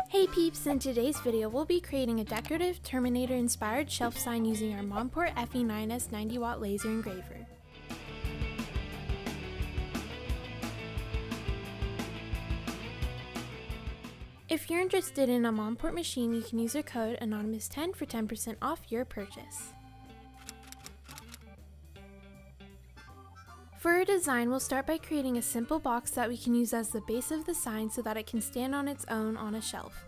Hey peeps, in today's video we'll be creating a decorative Terminator inspired shelf sign using our Monport Effi9S 90-watt laser engraver. If you're interested in a Monport machine, you can use our code Anonymous10 for 10% off your purchase. For our design, we'll start by creating a simple box that we can use as the base of the sign so that it can stand on its own on a shelf.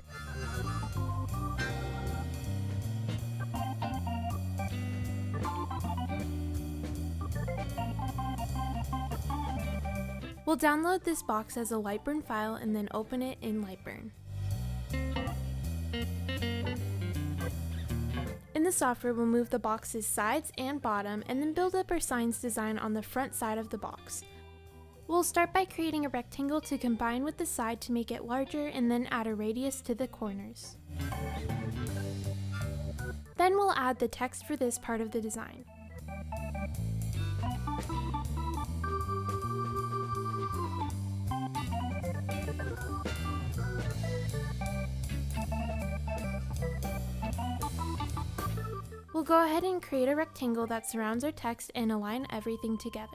We'll download this box as a LightBurn file and then open it in LightBurn. In the software, we'll move the box's sides and bottom and then build up our sign's design on the front side of the box. We'll start by creating a rectangle to combine with the side to make it larger and then add a radius to the corners. Then we'll add the text for this part of the design. We'll go ahead and create a rectangle that surrounds our text and align everything together.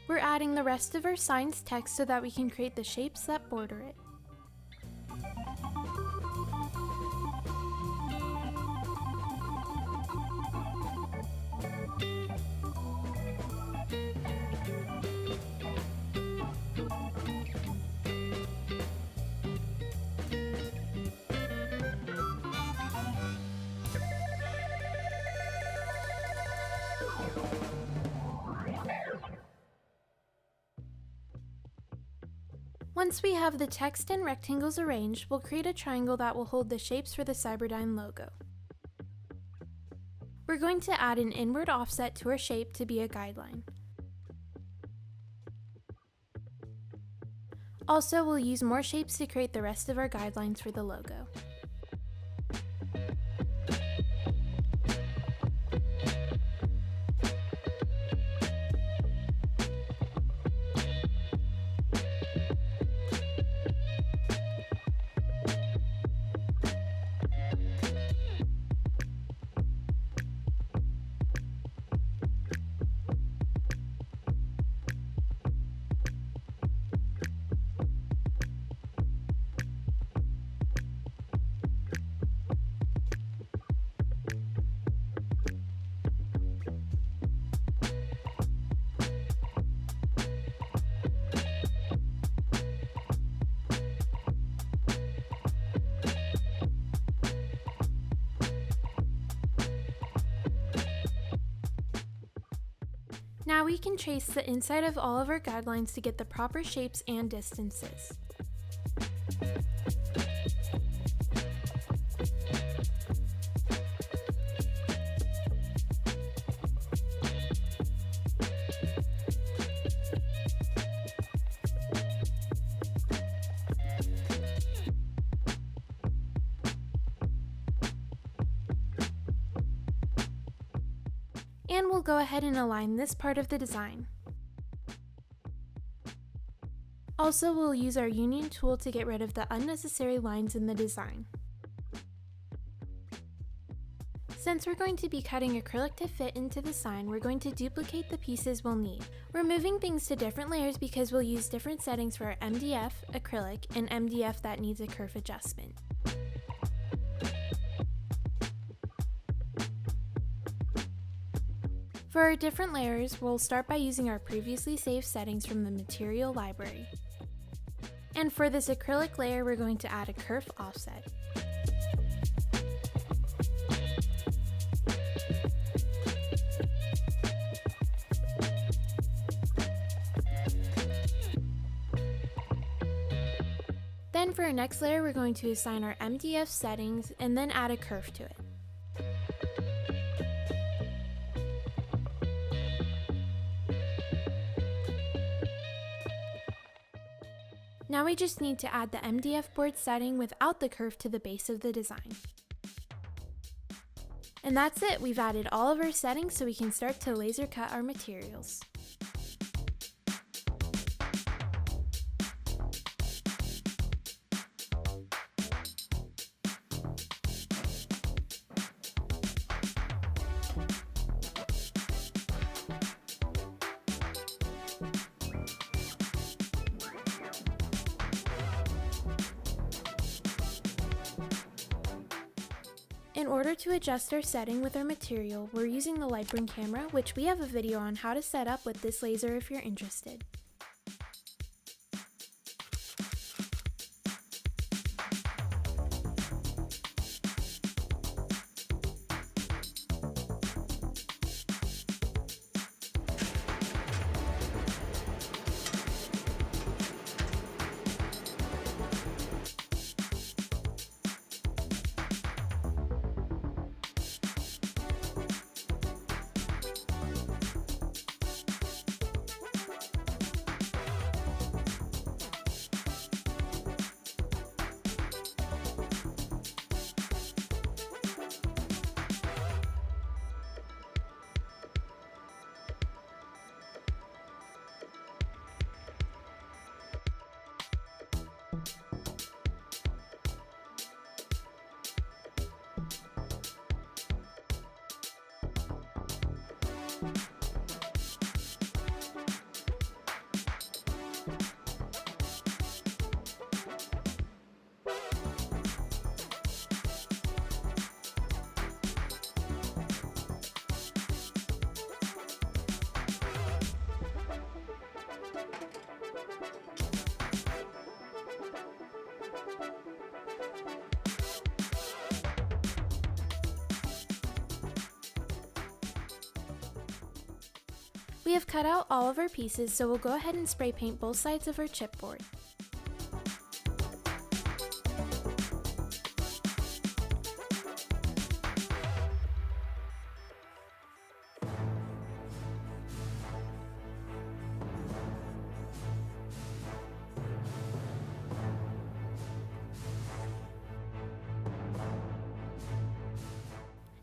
We're adding the rest of our sign's text so that we can create the shapes that border it. Once we have the text and rectangles arranged, we'll create a triangle that will hold the shapes for the cyberdyne logo. We're going to add an inward offset to our shape to be a guideline. Also, we'll use more shapes to create the rest of our guidelines for the logo. Now we can trace the inside of all of our guidelines to get the proper shapes and distances. And we'll go ahead and align this part of the design. Also, we'll use our union tool to get rid of the unnecessary lines in the design. Since we're going to be cutting acrylic to fit into the sign, we're going to duplicate the pieces we'll need. We're moving things to different layers because we'll use different settings for our MDF, acrylic, and MDF that needs a kerf adjustment. For our different layers, we'll start by using our previously saved settings from the material library. And for this acrylic layer, we're going to add a kerf offset. Then for our next layer, we're going to assign our MDF settings and then add a kerf to it. Now we just need to add the MDF board setting without the curve to the base of the design. And that's it, we've added all of our settings so we can start to laser cut our materials. In order to adjust our setting with our material, we're using the LightBurn camera, which we have a video on how to set up with this laser if you're interested. We have cut out all of our pieces, so we'll go ahead and spray paint both sides of our chipboard.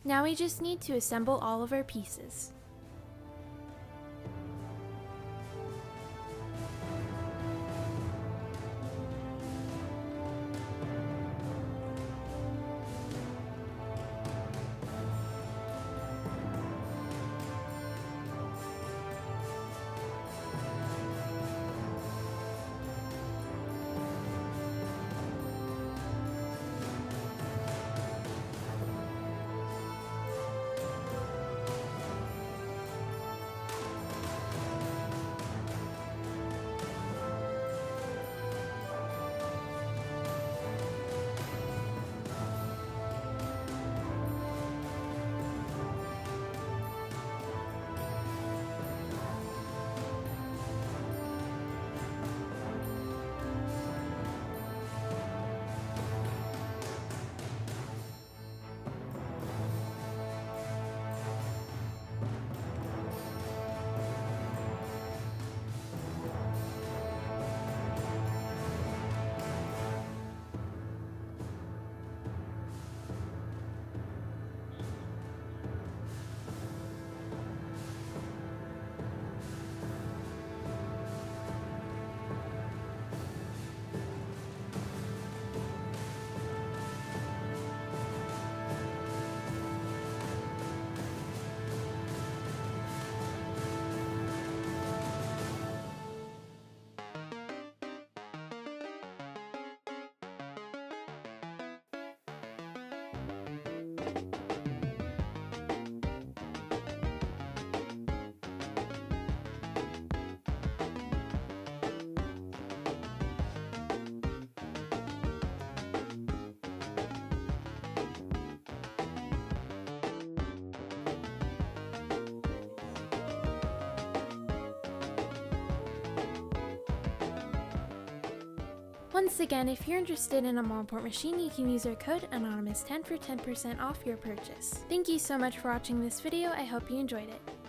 Now we just need to assemble all of our pieces. Once again, if you're interested in a Monport machine, you can use our code Anonymous10 for 10% off your purchase. Thank you so much for watching this video, I hope you enjoyed it.